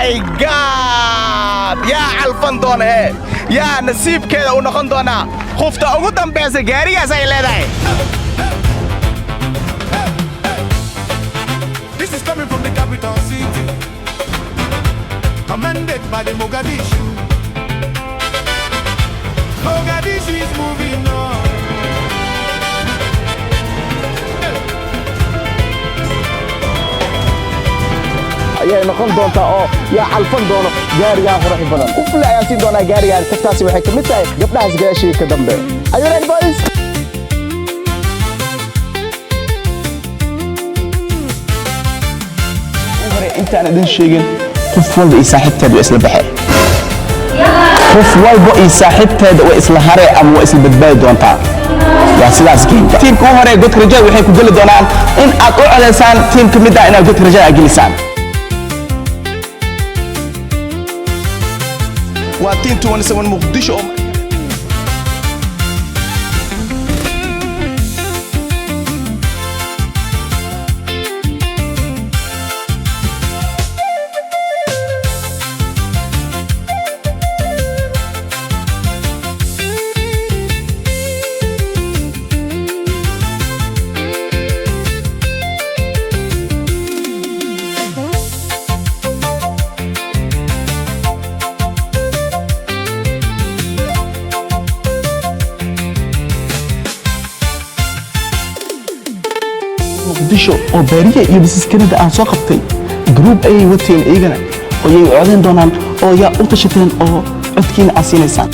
ماي جاد يا الفندون هي يا نسيب كده ونخندونا خفت أقدم بس جاري يا زي لداي. This is coming from the capital city, commanded by the Mogadishu. Mogadishu is moving on. ayay noqon doontaa oo yaa calfan doono gaariga qurux badan u filayaa si doona gaariga tagtaasi waxay kamid tahay gabdhahaas gaashii ka dambe ayu ready boys intaan idin sheegin qof walba iyo saaxiibteed way isla baxay qof walba iyo saaxiibteed way isla haree ama way isla badbaadi doontaa waa sidaas geeyay tiimka u hore godka rajada waxay ku gali doonaan in aad u codeysaan tiim kamid ah inaad godka rajada gelisaan واتين 27 مقدشو مقدشو oo baariye iyo bisiskanada aan soo qabtay group ay wateen eegana oo ay codeyn doonaan oo yaa u tashateen oo codkiina asiinaysan